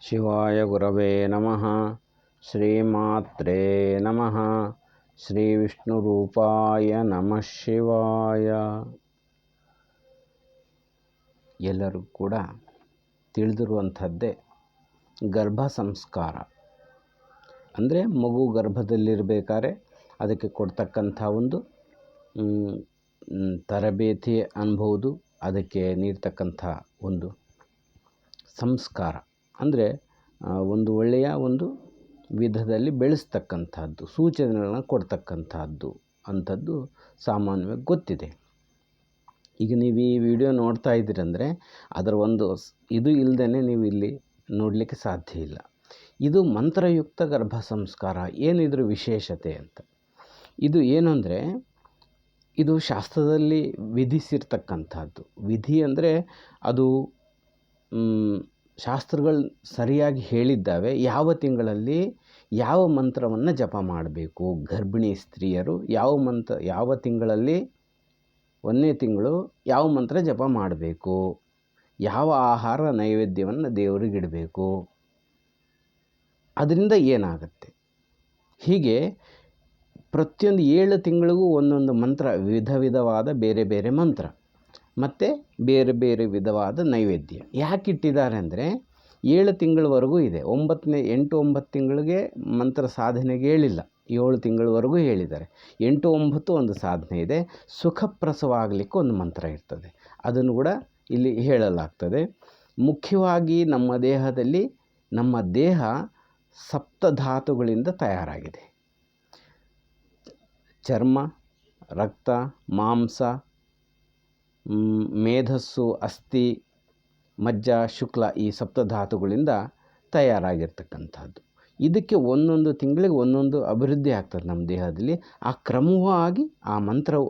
ಶಿವಾಯ ಗುರವೇ ನಮಃ. ಶ್ರೀಮಾತ್ರೇ ನಮಃ. ಶ್ರೀ ವಿಷ್ಣು ರೂಪಾಯ ನಮಃ ಶಿವಾಯ. ಎಲ್ಲರಿಗೂ ಕೂಡ ತಿಳಿದಿರುವಂಥದ್ದೇ ಗರ್ಭ ಸಂಸ್ಕಾರ ಅಂದರೆ ಮಗು ಗರ್ಭದಲ್ಲಿರಬೇಕಾದ್ರೆ ಅದಕ್ಕೆ ಕೊಡ್ತಕ್ಕಂಥ ಒಂದು ತರಬೇತಿ ಅನ್ಬೋದು. ಅದಕ್ಕೆ ನೀಡ್ತಕ್ಕಂಥ ಒಂದು ಸಂಸ್ಕಾರ ಅಂದರೆ ಒಂದು ಒಳ್ಳೆಯ ಒಂದು ವಿಧದಲ್ಲಿ ಬೆಳೆಸ್ತಕ್ಕಂಥದ್ದು, ಸೂಚನೆಗಳನ್ನ ಕೊಡ್ತಕ್ಕಂಥದ್ದು ಅಂಥದ್ದು ಸಾಮಾನ್ಯವಾಗಿ ಗೊತ್ತಿದೆ. ಈಗ ನೀವು ಈ ವಿಡಿಯೋ ನೋಡ್ತಾ ಇದ್ದೀರಂದರೆ ಅದರ ಒಂದು ಇದು ಇಲ್ಲದೇ ನೀವು ಇಲ್ಲಿ ನೋಡಲಿಕ್ಕೆ ಸಾಧ್ಯ ಇಲ್ಲ. ಇದು ಮಂತ್ರಯುಕ್ತ ಗರ್ಭ ಸಂಸ್ಕಾರ. ಏನಿದ್ರ ವಿಶೇಷತೆ ಅಂತ, ಇದು ಏನು ಅಂದರೆ ಇದು ಶಾಸ್ತ್ರದಲ್ಲಿ ವಿಧಿಸಿರ್ತಕ್ಕಂಥದ್ದು. ವಿಧಿ ಅಂದರೆ ಅದು ಶಾಸ್ತ್ರಗಳು ಸರಿಯಾಗಿ ಹೇಳಿದ್ದಾವೆ. ಯಾವ ತಿಂಗಳಲ್ಲಿ ಯಾವ ಮಂತ್ರವನ್ನು ಜಪ ಮಾಡಬೇಕು, ಗರ್ಭಿಣಿ ಸ್ತ್ರೀಯರು ಯಾವ ತಿಂಗಳಲ್ಲಿ 1ನೇ ತಿಂಗಳು ಯಾವ ಮಂತ್ರ ಜಪ ಮಾಡಬೇಕು, ಯಾವ ಆಹಾರ ನೈವೇದ್ಯವನ್ನು ದೇವರಿಗೆ ಇಡಬೇಕು, ಅದರಿಂದ ಏನಾಗುತ್ತೆ, ಹೀಗೆ ಪ್ರತಿಯೊಂದು 7 ತಿಂಗಳಿಗೂ ಒಂದೊಂದು ಮಂತ್ರ, ವಿಧವಾದ ಬೇರೆ ಬೇರೆ ಮಂತ್ರ ಮತ್ತು ಬೇರೆ ಬೇರೆ ವಿಧವಾದ ನೈವೇದ್ಯ. ಯಾಕೆ ಇಟ್ಟಿದ್ದಾರೆ ಅಂದರೆ 7 ತಿಂಗಳವರೆಗೂ ಇದೆ. 8-9 ತಿಂಗಳಿಗೆ ಮಂತ್ರ ಸಾಧನೆಗೆ ಹೇಳಿಲ್ಲ, 7 ತಿಂಗಳವರೆಗೂ ಹೇಳಿದ್ದಾರೆ. 8-9 ಒಂದು ಸಾಧನೆ ಇದೆ. ಸುಖಪ್ರಸವ ಆಗಲಿಕ್ಕೆ ಒಂದು ಮಂತ್ರ ಇರ್ತದೆ, ಅದನ್ನು ಕೂಡ ಇಲ್ಲಿ ಹೇಳಲಾಗ್ತದೆ. ಮುಖ್ಯವಾಗಿ ನಮ್ಮ ದೇಹ ಸಪ್ತಧಾತುಗಳಿಂದ ತಯಾರಾಗಿದೆ. ಚರ್ಮ, ರಕ್ತ, ಮಾಂಸ, ಮೇಧಸ್ಸು, ಅಸ್ಥಿ, ಮಜ್ಜ, ಶುಕ್ಲ, ಈ ಸಪ್ತಧಾತುಗಳಿಂದ ತಯಾರಾಗಿರ್ತಕ್ಕಂಥದ್ದು. ಇದಕ್ಕೆ ಒಂದೊಂದು ತಿಂಗಳಿಗೆ ಒಂದೊಂದು ಅಭಿವೃದ್ಧಿ ಆಗ್ತದೆ ನಮ್ಮ ದೇಹದಲ್ಲಿ. ಆ ಕ್ರಮವಾಗಿ ಆ ಮಂತ್ರ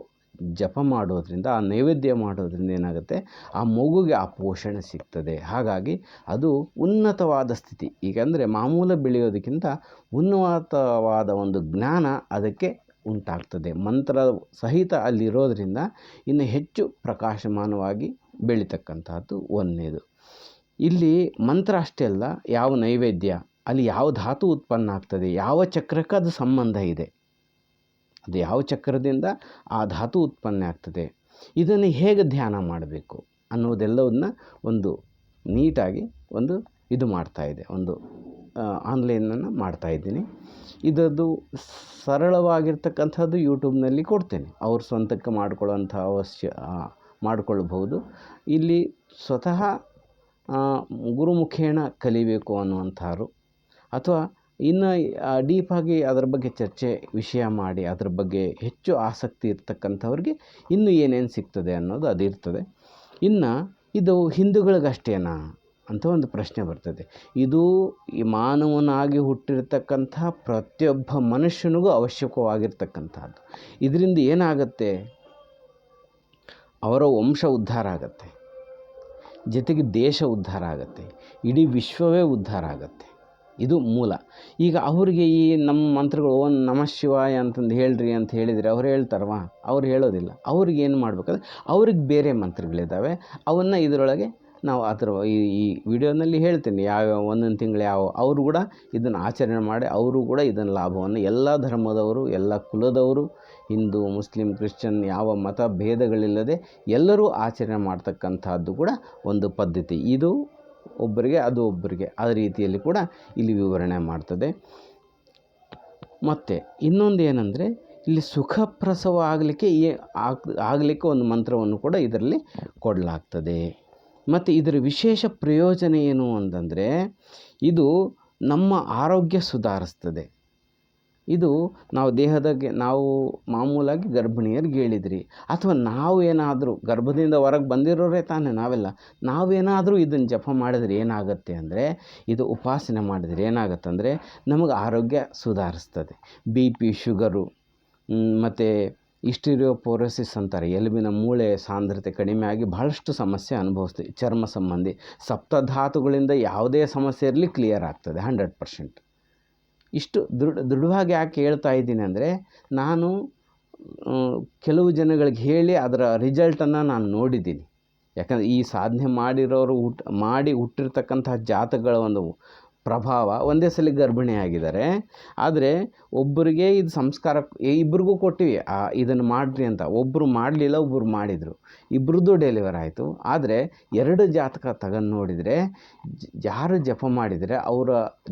ಜಪ ಮಾಡೋದ್ರಿಂದ, ಆ ನೈವೇದ್ಯ ಮಾಡೋದ್ರಿಂದ ಏನಾಗುತ್ತೆ, ಆ ಮಗುಗೆ ಆ ಪೋಷಣೆ ಸಿಗ್ತದೆ. ಹಾಗಾಗಿ ಅದು ಉನ್ನತವಾದ ಸ್ಥಿತಿ. ಈಗ ಅಂದರೆ ಮಾಮೂಲು ಬೆಳೆಯೋದಕ್ಕಿಂತ ಉನ್ನತವಾದ ಒಂದು ಜ್ಞಾನ ಅದಕ್ಕೆ ಉಂಟಾಗ್ತದೆ. ಮಂತ್ರ ಸಹಿತ ಅಲ್ಲಿರೋದ್ರಿಂದ ಇನ್ನು ಹೆಚ್ಚು ಪ್ರಕಾಶಮಾನವಾಗಿ ಬೆಳೀತಕ್ಕಂಥದ್ದು ಒಂದನೇದು. ಇಲ್ಲಿ ಮಂತ್ರ ಅಷ್ಟೇ ಅಲ್ಲ, ಯಾವ ನೈವೇದ್ಯ, ಅಲ್ಲಿ ಯಾವ ಧಾತು ಉತ್ಪನ್ನ ಆಗ್ತದೆ, ಯಾವ ಚಕ್ರಕ್ಕೆ ಅದು ಸಂಬಂಧ ಇದೆ, ಅದು ಯಾವ ಚಕ್ರದಿಂದ ಆ ಧಾತು ಉತ್ಪನ್ನ ಆಗ್ತದೆ, ಇದನ್ನು ಹೇಗೆ ಧ್ಯಾನ ಮಾಡಬೇಕು ಅನ್ನೋದೆಲ್ಲವನ್ನ ಒಂದು ನೀಟಾಗಿ ಒಂದು ಇದು ಮಾಡ್ತಾಯಿದೆ, ಒಂದು ಆನ್ಲೈನನ್ನು ಮಾಡ್ತಾಯಿದ್ದೀನಿ. ಇದದ್ದು ಸರಳವಾಗಿರ್ತಕ್ಕಂಥದ್ದು ಯೂಟ್ಯೂಬ್ನಲ್ಲಿ ಕೊಡ್ತೇನೆ. ಅವ್ರು ಸ್ವಂತಕ್ಕೆ ಮಾಡಿಕೊಳ್ಬಹುದು. ಇಲ್ಲಿ ಸ್ವತಃ ಗುರುಮುಖೇಣ ಕಲಿಬೇಕು ಅನ್ನುವಂಥವ್ರು, ಅಥವಾ ಇನ್ನು ಡೀಪಾಗಿ ಅದರ ಬಗ್ಗೆ ವಿಷಯ ಮಾಡಿ ಅದರ ಬಗ್ಗೆ ಹೆಚ್ಚು ಆಸಕ್ತಿ ಇರ್ತಕ್ಕಂಥವ್ರಿಗೆ ಇನ್ನೂ ಏನೇನು ಸಿಗ್ತದೆ ಅನ್ನೋದು ಅದಿರ್ತದೆ. ಇನ್ನು ಇದು ಹಿಂದೂಗಳಿಗಷ್ಟೇನಾ ಅಂತ ಒಂದು ಪ್ರಶ್ನೆ ಬರ್ತದೆ. ಇದು ಈ ಮಾನವನಾಗಿ ಹುಟ್ಟಿರ್ತಕ್ಕಂಥ ಪ್ರತಿಯೊಬ್ಬ ಮನುಷ್ಯನಿಗೂ ಅವಶ್ಯಕವಾಗಿರ್ತಕ್ಕಂಥದ್ದು. ಇದರಿಂದ ಏನಾಗುತ್ತೆ, ಅವರ ವಂಶ ಉದ್ಧಾರ ಆಗುತ್ತೆ, ಜೊತೆಗೆ ದೇಶ ಉದ್ಧಾರ ಆಗುತ್ತೆ, ಇಡೀ ವಿಶ್ವವೇ ಉದ್ಧಾರ ಆಗುತ್ತೆ. ಇದು ಮೂಲ. ಈಗ ಅವರಿಗೆ ಈ ನಮ್ಮ ಮಂತ್ರಗಳು ಓಂ ನಮಃ ಶಿವಾಯ ಅಂತಂದು ಹೇಳ್ರಿ ಅಂತ ಹೇಳಿದರೆ ಅವ್ರು ಹೇಳ್ತಾರವಾ? ಅವ್ರು ಹೇಳೋದಿಲ್ಲ. ಅವ್ರಿಗೆ ಏನು ಮಾಡಬೇಕಂದ್ರೆ ಅವ್ರಿಗೆ ಬೇರೆ ಮಂತ್ರಗಳಿದ್ದಾವೆ, ಅವನ್ನು ಇದರೊಳಗೆ ನಾವು ಈ ವಿಡಿಯೋನಲ್ಲಿ ಹೇಳ್ತೀನಿ ಯಾವ್ಯಾವ ಒಂದೊಂದು ತಿಂಗಳು ಅವರು ಕೂಡ ಇದನ್ನು ಆಚರಣೆ ಮಾಡಿ ಅವರು ಕೂಡ ಇದನ್ನು ಲಾಭವನ್ನು ಎಲ್ಲ ಧರ್ಮದವರು, ಎಲ್ಲ ಕುಲದವರು, ಹಿಂದೂ, ಮುಸ್ಲಿಂ, ಕ್ರಿಶ್ಚಿಯನ್ ಯಾವ ಮತ ಭೇದಗಳಿಲ್ಲದೆ ಎಲ್ಲರೂ ಆಚರಣೆ ಮಾಡ್ತಕ್ಕಂಥದ್ದು ಕೂಡ ಒಂದು ಪದ್ಧತಿ. ಇದು ಒಬ್ಬರಿಗೆ, ಅದು ಒಬ್ಬರಿಗೆ, ಆ ರೀತಿಯಲ್ಲಿ ಕೂಡ ಇಲ್ಲಿ ವಿವರಣೆ ಮಾಡ್ತದೆ. ಮತ್ತು ಇನ್ನೊಂದು ಏನಂದರೆ, ಇಲ್ಲಿ ಸುಖಪ್ರಸವ ಆಗಲಿಕ್ಕೆ ಒಂದು ಮಂತ್ರವನ್ನು ಕೂಡ ಇದರಲ್ಲಿ ಕೊಡಲಾಗ್ತದೆ. ಮತ್ತು ಇದರ ವಿಶೇಷ ಪ್ರಯೋಜನ ಏನು ಅಂತಂದರೆ, ಇದು ನಮ್ಮ ಆರೋಗ್ಯ ಸುಧಾರಿಸ್ತದೆ. ಇದು ನಾವು ಮಾಮೂಲಾಗಿ ಗರ್ಭಿಣಿಯರಿಗೆ ಹೇಳಿದ್ರಿ, ಅಥವಾ ನಾವೇನಾದರೂ ಗರ್ಭದಿಂದ ಹೊರಗೆ ಬಂದಿರೋರೇ ತಾನೇ ನಾವೇನಾದರೂ ಇದನ್ನು ಜಪ ಮಾಡಿದ್ರೆ ಏನಾಗುತ್ತೆ ಅಂದರೆ, ಇದು ಉಪಾಸನೆ ಮಾಡಿದರೆ ಏನಾಗುತ್ತೆ ಅಂದರೆ ನಮಗೆ ಆರೋಗ್ಯ ಸುಧಾರಿಸ್ತದೆ. BP, ಶುಗರು ಮತ್ತು ಹಿಸ್ಟೀರಿಯೋಪೊರೋಸಿಸ್ ಅಂತಾರೆ, ಎಲುಬಿನ ಮೂಳೆ ಸಾಂದ್ರತೆ ಕಡಿಮೆ ಆಗಿ ಬಹಳಷ್ಟು ಸಮಸ್ಯೆ ಅನುಭವಿಸ್ತೀವಿ. ಚರ್ಮ ಸಂಬಂಧಿ ಸಪ್ತಧಾತುಗಳಿಂದ ಯಾವುದೇ ಸಮಸ್ಯೆ ಇರಲಿ ಕ್ಲಿಯರ್ ಆಗ್ತದೆ 100%. ಇಷ್ಟು ದೃಢವಾಗಿ ಯಾಕೆ ಹೇಳ್ತಾ ಇದ್ದೀನಿ ಅಂದರೆ, ನಾನು ಕೆಲವು ಜನಗಳಿಗೆ ಹೇಳಿ ಅದರ ರಿಸಲ್ಟನ್ನು ನಾನು ನೋಡಿದ್ದೀನಿ. ಯಾಕಂದರೆ ಈ ಸಾಧನೆ ಮಾಡಿರೋರು ಮಾಡಿ ಹುಟ್ಟಿರ್ತಕ್ಕಂಥ ಜಾತಕಗಳ ಒಂದು ಪ್ರಭಾವ ಒಂದೇ ಸಲ ಗರ್ಭಿಣಿ ಆಗಿದ್ದಾರೆ. ಆದರೆ ಒಬ್ಬರಿಗೆ ಇದು ಸಂಸ್ಕಾರ ಇಬ್ಬರಿಗೂ ಕೊಟ್ಟಿವಿ ಇದನ್ನು ಮಾಡಿರಿ ಅಂತ. ಒಬ್ಬರು ಮಾಡಲಿಲ್ಲ, ಒಬ್ಬರು ಮಾಡಿದರು, ಇಬ್ಬರದ್ದು ಡೆಲಿವರ್ ಆಯಿತು. ಆದರೆ 2 ಜಾತಕ ತಗೊಂಡು ನೋಡಿದರೆ ಯಾರು ಜಪ ಮಾಡಿದರೆ ಅವರ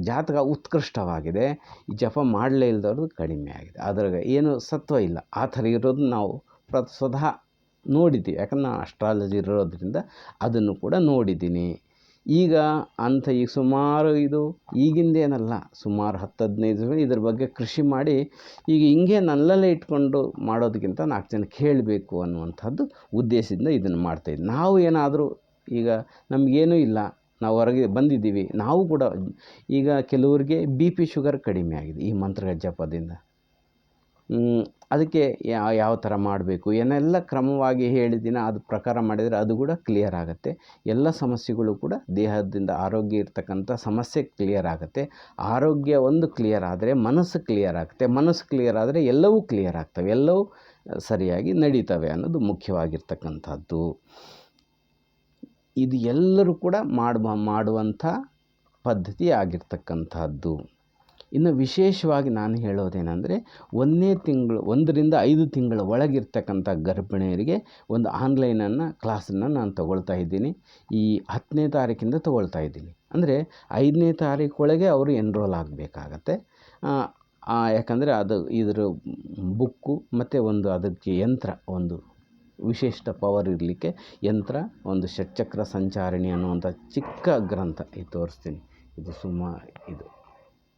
ಜಾತಕ ಉತ್ಕೃಷ್ಟವಾಗಿದೆ, ಜಪ ಮಾಡಲೇ ಇಲ್ಲದವ್ರದ್ದು ಕಡಿಮೆ ಆಗಿದೆ. ಅದ್ರಾಗ ಏನು ಸತ್ವ ಇಲ್ಲ. ಆ ಥರ ಇರೋದು ನಾವು ಸ್ವತಃ ನೋಡಿದ್ದೀವಿ. ಯಾಕಂದ್ರೆ ನಾನು ಅಸ್ಟ್ರಾಲಜಿ ಇರೋದ್ರಿಂದ ಅದನ್ನು ಕೂಡ ನೋಡಿದ್ದೀನಿ. ಈಗ ಈಗ ಸುಮಾರು ಇದು ಈಗಿಂದೇನಲ್ಲ, ಸುಮಾರು 10-15 ಇದ್ರ ಬಗ್ಗೆ ಕೃಷಿ ಮಾಡಿ ಈಗ ಹಿಂಗೆ ನಲ್ಲಲ್ಲೇ ಇಟ್ಕೊಂಡು ಮಾಡೋದಕ್ಕಿಂತ 4 ಜನಕ್ಕೆ ಹೇಳಬೇಕು ಅನ್ನುವಂಥದ್ದು ಉದ್ದೇಶದಿಂದ ಇದನ್ನು ಮಾಡ್ತಾಯಿದ್ವಿ. ನಾವು ಏನಾದರೂ ಈಗ ನಮಗೇನೂ ಇಲ್ಲ, ನಾವು ಹೊರಗೆ ಬಂದಿದ್ದೀವಿ, ನಾವು ಕೂಡ ಈಗ ಕೆಲವರಿಗೆ BP ಶುಗರ್ ಕಡಿಮೆ ಆಗಿದೆ ಈ ಮಂತ್ರಗಳ ಜಪದಿಂದ. ಅದಕ್ಕೆ ಯಾವ ಥರ ಮಾಡಬೇಕು ಏನೆಲ್ಲ ಕ್ರಮವಾಗಿ ಹೇಳಿದ್ದೀನಿ, ಅದು ಪ್ರಕಾರ ಮಾಡಿದರೆ ಅದು ಕೂಡ ಕ್ಲಿಯರ್ ಆಗುತ್ತೆ. ಎಲ್ಲ ಸಮಸ್ಯೆಗಳು ಕೂಡ ದೇಹದಿಂದ ಆರೋಗ್ಯ ಇರ್ತಕ್ಕಂಥ ಸಮಸ್ಯೆ ಕ್ಲಿಯರ್ ಆಗುತ್ತೆ. ಆರೋಗ್ಯ ಒಂದು ಕ್ಲಿಯರ್ ಆದರೆ ಮನಸ್ಸು ಕ್ಲಿಯರ್ ಆಗುತ್ತೆ. ಮನಸ್ಸು ಕ್ಲಿಯರ್ ಆದರೆ ಎಲ್ಲವೂ ಕ್ಲಿಯರ್ ಆಗ್ತವೆ, ಎಲ್ಲವೂ ಸರಿಯಾಗಿ ನಡೀತವೆ ಅನ್ನೋದು ಮುಖ್ಯವಾಗಿರ್ತಕ್ಕಂಥದ್ದು. ಇದು ಎಲ್ಲರೂ ಕೂಡ ಮಾಡುವಂಥ ಪದ್ಧತಿ ಆಗಿರ್ತಕ್ಕಂಥದ್ದು. ಇನ್ನು ವಿಶೇಷವಾಗಿ ನಾನು ಹೇಳೋದೇನೆಂದರೆ 1 ರಿಂದ 5 ತಿಂಗಳ ಒಳಗಿರ್ತಕ್ಕಂಥ ಗರ್ಭಿಣಿಯರಿಗೆ ಒಂದು ಆನ್ಲೈನನ್ನು ಕ್ಲಾಸನ್ನು ನಾನು ತಗೊಳ್ತಾ ಇದ್ದೀನಿ. ಈ 10ನೇ ತಾರೀಕಿಂದ ತಗೊಳ್ತಾ ಇದ್ದೀನಿ. ಅಂದರೆ 5ನೇ ತಾರೀಕೊಳಗೆ ಅವರು ಎನ್ರೋಲ್ ಆಗಬೇಕಾಗತ್ತೆ. ಯಾಕಂದರೆ ಇದರ ಬುಕ್ಕು ಮತ್ತು ಅದಕ್ಕೆ ಯಂತ್ರ, ಒಂದು ವಿಶಿಷ್ಟ ಪವರ್ ಇರಲಿಕ್ಕೆ ಯಂತ್ರ, ಒಂದು ಷಟ್ಚಕ್ರ ಸಂಚಾರಿಣಿ ಅನ್ನುವಂಥ ಚಿಕ್ಕ ಗ್ರಂಥ ಇದು ತೋರಿಸ್ತೀನಿ. ಇದು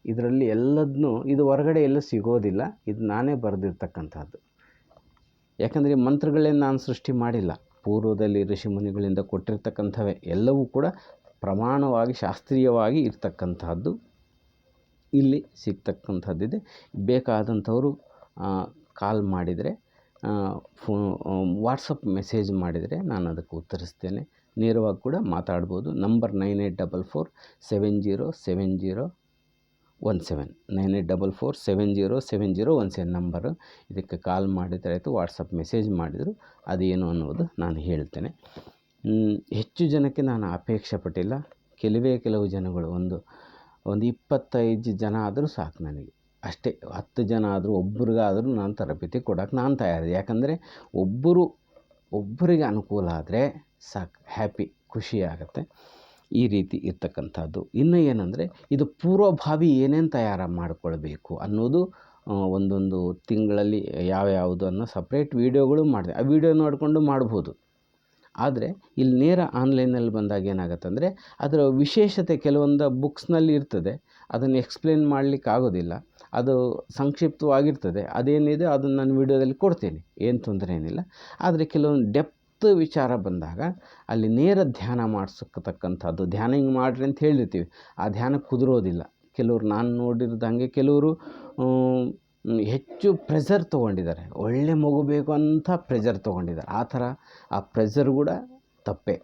ಇದರಲ್ಲಿ ಎಲ್ಲದನ್ನೂ ಇದು ಹೊರಗಡೆ ಎಲ್ಲೂ ಸಿಗೋದಿಲ್ಲ. ಇದು ನಾನೇ ಬರೆದಿರ್ತಕ್ಕಂಥದ್ದು. ಯಾಕಂದರೆ ಮಂತ್ರಗಳೇನು ನಾನು ಸೃಷ್ಟಿ ಮಾಡಿಲ್ಲ, ಪೂರ್ವದಲ್ಲಿ ಋಷಿಮುನಿಗಳಿಂದ ಕೊಟ್ಟಿರ್ತಕ್ಕಂಥವೇ. ಎಲ್ಲವೂ ಕೂಡ ಪ್ರಮಾಣವಾಗಿ ಶಾಸ್ತ್ರೀಯವಾಗಿ ಇರ್ತಕ್ಕಂಥದ್ದು ಇಲ್ಲಿ ಸಿಗ್ತಕ್ಕಂಥದ್ದಿದೆ. ಬೇಕಾದಂಥವರು ಕಾಲ್ ಮಾಡಿದರೆ, ವಾಟ್ಸಪ್ ಮೆಸೇಜ್ ಮಾಡಿದರೆ ನಾನು ಅದಕ್ಕೆ ಉತ್ತರಿಸ್ತೇನೆ. ನೇರವಾಗಿ ಕೂಡ ಮಾತಾಡ್ಬೋದು. Number 9844707017 9844707017 number. ಇದಕ್ಕೆ ಕಾಲ್ ಮಾಡಿದರೆ ಆಯಿತು, ವಾಟ್ಸಪ್ ಮೆಸೇಜ್ ಮಾಡಿದರು, ಅದೇನು ಅನ್ನೋದು ನಾನು ಹೇಳ್ತೇನೆ. ಹೆಚ್ಚು ಜನಕ್ಕೆ ನಾನು ಅಪೇಕ್ಷೆ ಪಟ್ಟಿಲ್ಲ. ಕೆಲವು ಜನಗಳು ಒಂದು 25 ಜನ ಆದರೂ ಸಾಕು ನನಗೆ, ಅಷ್ಟೇ. 10 ಜನ ಆದರೂ, ಒಬ್ಬರಿಗಾದರೂ ನಾನು ತರಬೇತಿ ಕೊಡೋಕ್ಕೆ ನಾನು ತಯಾರಿದೆ. ಯಾಕಂದರೆ ಒಬ್ಬರಿಗೆ ಅನುಕೂಲ ಆದರೆ ಸಾಕು, ಹ್ಯಾಪಿ, ಖುಷಿಯಾಗತ್ತೆ. ಈ ರೀತಿ ಇರ್ತಕ್ಕಂಥದ್ದು. ಇನ್ನು ಏನಂದರೆ ಇದು ಪೂರ್ವಭಾವಿ ಏನೇನು ತಯಾರು ಮಾಡಿಕೊಳ್ಬೇಕು ಅನ್ನೋದು ಒಂದೊಂದು ತಿಂಗಳಲ್ಲಿ ಯಾವ್ಯಾವುದು ಅನ್ನೋ ಸಪ್ರೇಟ್ ವೀಡಿಯೋಗಳು ಮಾಡಿದೆ. ಆ ವಿಡಿಯೋ ನೋಡಿಕೊಂಡು ಮಾಡ್ಬೋದು. ಆದರೆ ಇಲ್ಲಿ ನೇರ ಆನ್ಲೈನಲ್ಲಿ ಬಂದಾಗ ಏನಾಗುತ್ತೆ ಅಂದರೆ ಅದರ ವಿಶೇಷತೆ ಕೆಲವೊಂದು ಬುಕ್ಸ್ನಲ್ಲಿ ಇರ್ತದೆ, ಅದನ್ನು ಎಕ್ಸ್ಪ್ಲೇನ್ ಮಾಡಲಿಕ್ಕೆ ಆಗೋದಿಲ್ಲ, ಅದು ಸಂಕ್ಷಿಪ್ತವಾಗಿರ್ತದೆ. ಅದೇನಿದೆ ಅದನ್ನು ನಾನು ವಿಡಿಯೋದಲ್ಲಿ ಕೊಡ್ತೀನಿ, ಏನು ತೊಂದರೆ ಏನಿಲ್ಲ. ಆದರೆ ಕೆಲವೊಂದು ಡೆಪ್ತ್ ವಿಚಾರ ಬಂದಾಗ ಅಲ್ಲಿ ನೇರ ಧ್ಯಾನ ಮಾಡಿಸತಕ್ಕಂಥದ್ದು. ಧ್ಯಾನ ಹಿಂಗೆ ಮಾಡಿರಿ ಅಂತ ಹೇಳಿರ್ತೀವಿ, ಆ ಧ್ಯಾನ ಕುದುರೋದಿಲ್ಲ. ಕೆಲವರು, ನಾನು ನೋಡಿರೋದಂಗೆ ಕೆಲವರು ಹೆಚ್ಚು ಪ್ರೆಷರ್ ತೊಗೊಂಡಿದ್ದಾರೆ, ಒಳ್ಳೆ ಮಗು ಬೇಕು ಅಂತ ಪ್ರೆಷರ್ ತೊಗೊಂಡಿದ್ದಾರೆ. ಆ ಥರ ಆ ಪ್ರೆಷರ್ ಕೂಡ ತಪ್ಪೆ.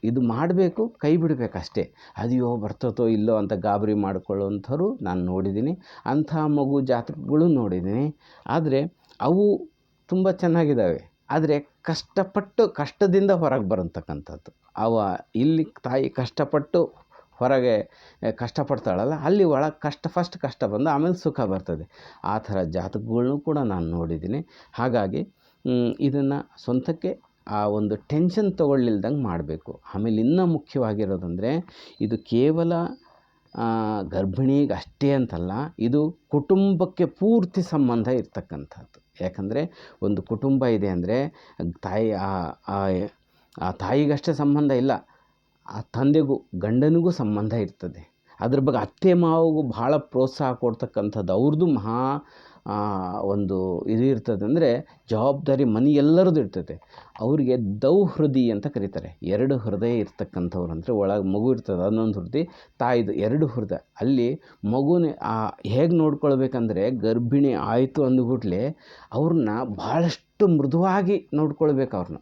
ಇದು ಮಾಡಬೇಕು, ಕೈ ಬಿಡಬೇಕು ಅಷ್ಟೇ. ಅಯ್ಯೋ ಬರ್ತತೋ ಇಲ್ಲೋ ಅಂತ ಗಾಬರಿ ಮಾಡಿಕೊಳ್ಳುವಂಥವ್ರು ನಾನು ನೋಡಿದ್ದೀನಿ. ಅಂಥ ಮಗು ಜಾತಕಗಳು ನೋಡಿದ್ದೀನಿ. ಆದರೆ ಅವು ತುಂಬ ಚೆನ್ನಾಗಿದ್ದಾವೆ. ಆದರೆ ಕಷ್ಟದಿಂದ ಹೊರಗೆ ಬರತಕ್ಕಂಥದ್ದು. ಇಲ್ಲಿ ತಾಯಿ ಕಷ್ಟಪಟ್ಟು ಹೊರಗೆ ಕಷ್ಟಪಡ್ತಾಳಲ್ಲ, ಅಲ್ಲಿ ಒಳಗೆ ಫಸ್ಟ್ ಕಷ್ಟ ಬಂದು ಆಮೇಲೆ ಸುಖ ಬರ್ತದೆ. ಆ ಥರ ಜಾತಕಗಳನ್ನೂ ಕೂಡ ನಾನು ನೋಡಿದ್ದೀನಿ. ಹಾಗಾಗಿ ಇದನ್ನು ಸ್ವಂತಕ್ಕೆ ಒಂದು ಟೆನ್ಷನ್ ತೊಗೊಳ್ಳಿಲ್ದಂಗೆ ಮಾಡಬೇಕು. ಆಮೇಲೆ ಇನ್ನೂ ಮುಖ್ಯವಾಗಿರೋದಂದರೆ ಇದು ಕೇವಲ ಗರ್ಭಿಣಿಗೆ ಅಷ್ಟೇ ಅಂತಲ್ಲ, ಇದು ಕುಟುಂಬಕ್ಕೆ ಪೂರ್ತಿ ಸಂಬಂಧ ಇರ್ತಕ್ಕಂಥದ್ದು. ಯಾಕಂದರೆ ಒಂದು ಕುಟುಂಬ ಇದೆ ಅಂದರೆ ತಾಯಿಗಷ್ಟೇ ಸಂಬಂಧ ಇಲ್ಲ, ಆ ತಂದೆಗೂ ಗಂಡನಿಗೂ ಸಂಬಂಧ ಇರ್ತದೆ. ಅದ್ರ ಬಗ್ಗೆ ಅತ್ತೆ ಮಾವಿಗೂ ಭಾಳ ಪ್ರೋತ್ಸಾಹ ಕೊಡ್ತಕ್ಕಂಥದ್ದು ಅವ್ರದ್ದು ಒಂದು ಇದು ಇರ್ತದೆ. ಅಂದರೆ ಜವಾಬ್ದಾರಿ ಮನೆ ಎಲ್ಲರದ್ದು ಇರ್ತದೆ. ಅವರಿಗೆ ದೌಹೃದಯ ಅಂತ ಕರೀತಾರೆ. 2 ಹೃದಯ ಇರ್ತಕ್ಕಂಥವ್ರು, ಅಂದರೆ ಒಳಗೆ ಮಗು ಇರ್ತದೆ, ಅದನ್ನೊಂದು ಹೃದಯ, ತಾಯಿದು 2 ಹೃದಯ. ಅಲ್ಲಿ ಮಗುನ ಹೇಗೆ ನೋಡ್ಕೊಳ್ಬೇಕಂದ್ರೆ, ಗರ್ಭಿಣಿ ಆಯಿತು ಅಂದ್ಬಿಟ್ಲೆ ಅವ್ರನ್ನ ಭಾಳಷ್ಟು ಮೃದುವಾಗಿ ನೋಡ್ಕೊಳ್ಬೇಕು. ಅವ್ರನ್ನ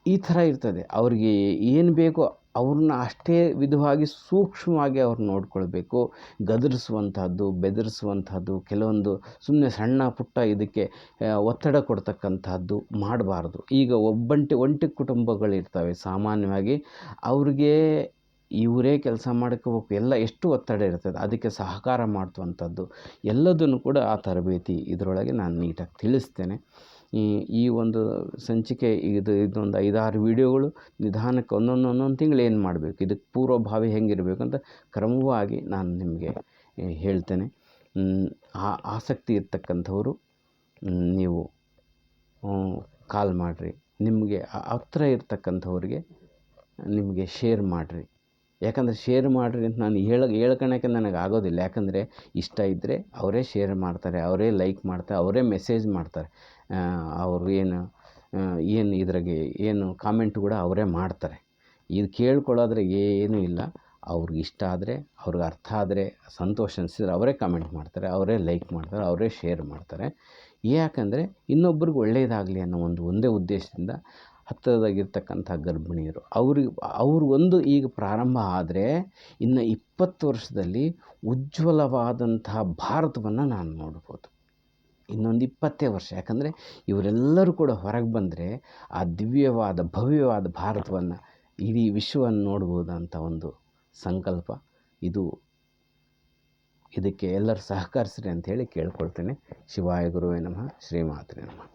ಈ ಥರ ಇರ್ತದೆ. ಅವ್ರಿಗೆ ಏನು ಬೇಕೋ ಅವ್ರನ್ನ ಅಷ್ಟೇ ವಿಧವಾಗಿ ಸೂಕ್ಷ್ಮವಾಗಿ ಅವ್ರು ನೋಡ್ಕೊಳ್ಬೇಕು. ಗದರಿಸುವಂಥದ್ದು, ಬೆದರಿಸುವಂಥದ್ದು, ಕೆಲವೊಂದು ಸುಮ್ಮನೆ ಸಣ್ಣ ಪುಟ್ಟ ಇದಕ್ಕೆ ಒತ್ತಡ ಕೊಡ್ತಕ್ಕಂಥದ್ದು ಮಾಡಬಾರ್ದು. ಈಗ ಒಂಟಿ ಕುಟುಂಬಗಳಿರ್ತವೆ ಸಾಮಾನ್ಯವಾಗಿ. ಅವ್ರಿಗೆ ಇವರೇ ಕೆಲಸ ಮಾಡ್ಕೋಬೇಕು, ಎಲ್ಲ ಎಷ್ಟು ಒತ್ತಡ ಇರ್ತದೆ, ಅದಕ್ಕೆ ಸಹಕಾರ ಮಾಡುವಂಥದ್ದು ಎಲ್ಲದನ್ನು ಕೂಡ ಆ ತರಬೇತಿ ಇದರೊಳಗೆ ನಾನು ನೀಟಾಗಿ ತಿಳಿಸ್ತೇನೆ. ಈ ಒಂದು ಸಂಚಿಕೆ ಇದೊಂದು 5-6 ವೀಡಿಯೋಗಳು ನಿಧಾನಕ್ಕೆ ಒಂದೊಂದು ತಿಂಗಳು ಏನು ಮಾಡಬೇಕು, ಇದಕ್ಕೆ ಪೂರ್ವಭಾವಿ ಹೆಂಗಿರಬೇಕು ಅಂತ ಕ್ರಮವಾಗಿ ನಾನು ನಿಮಗೆ ಹೇಳ್ತೇನೆ. ಆಸಕ್ತಿ ಇರ್ತಕ್ಕಂಥವರು ನೀವು ಕಾಲ್ ಮಾಡಿರಿ, ನಿಮಗೆ ಹತ್ರ ಇರ್ತಕ್ಕಂಥವ್ರಿಗೆ ನಿಮಗೆ ಶೇರ್ ಮಾಡಿರಿ. ಯಾಕಂದರೆ ಶೇರ್ ಮಾಡಿರಿ ಅಂತ ನಾನು ಹೇಳ್ಕೊಳಕ್ಕೆ ನನಗೆ ಆಗೋದಿಲ್ಲ. ಯಾಕಂದರೆ ಇಷ್ಟ ಇದ್ದರೆ ಅವರೇ ಶೇರ್ ಮಾಡ್ತಾರೆ, ಅವರೇ ಲೈಕ್ ಮಾಡ್ತಾರೆ, ಅವರೇ ಮೆಸೇಜ್ ಮಾಡ್ತಾರೆ. ಅವರು ಏನು ಇದ್ರಾಗೆ ಏನು ಕಾಮೆಂಟ್ ಕೂಡ ಅವರೇ ಮಾಡ್ತಾರೆ. ಇದು ಕೇಳ್ಕೊಳ್ಳೋದ್ರೆ ಏನೂ ಇಲ್ಲ. ಅವ್ರಿಗೆ ಇಷ್ಟ ಆದರೆ, ಅವ್ರಿಗೆ ಅರ್ಥ ಆದರೆ, ಸಂತೋಷ ಅನಿಸಿದ್ರೆ ಅವರೇ ಕಾಮೆಂಟ್ ಮಾಡ್ತಾರೆ, ಅವರೇ ಲೈಕ್ ಮಾಡ್ತಾರೆ, ಅವರೇ ಶೇರ್ ಮಾಡ್ತಾರೆ. ಯಾಕಂದರೆ ಇನ್ನೊಬ್ರಿಗೆ ಒಳ್ಳೆಯದಾಗಲಿ ಅನ್ನೋ ಒಂದೇ ಉದ್ದೇಶದಿಂದ ಹತ್ತಿರದಾಗಿರ್ತಕ್ಕಂಥ ಗರ್ಭಿಣಿಯರು ಅವ್ರಿಗೊಂದು ಈಗ ಪ್ರಾರಂಭ ಆದರೆ ಇನ್ನು 20 ವರ್ಷದಲ್ಲಿ ಉಜ್ವಲವಾದಂತಹ ಭಾರತವನ್ನು ನಾನು ನೋಡ್ಬೋದು. ಇನ್ನೊಂದು 20 ವರ್ಷ. ಯಾಕಂದರೆ ಇವರೆಲ್ಲರೂ ಕೂಡ ಹೊರಗೆ ಬಂದರೆ ಆ ದಿವ್ಯವಾದ ಭವ್ಯವಾದ ಭಾರತವನ್ನು ಇಡೀ ವಿಶ್ವವನ್ನು ನೋಡ್ಬೋದು ಅಂತ ಒಂದು ಸಂಕಲ್ಪ. ಇದಕ್ಕೆ ಎಲ್ಲರೂ ಸಹಕರಿಸ್ರಿ ಅಂಥೇಳಿ ಕೇಳ್ಕೊಳ್ತೇನೆ. ಶಿವಾಯ ಗುರುವೇ ನಮಃ. ಶ್ರೀಮಾತ್ರೆ ನಮಃ.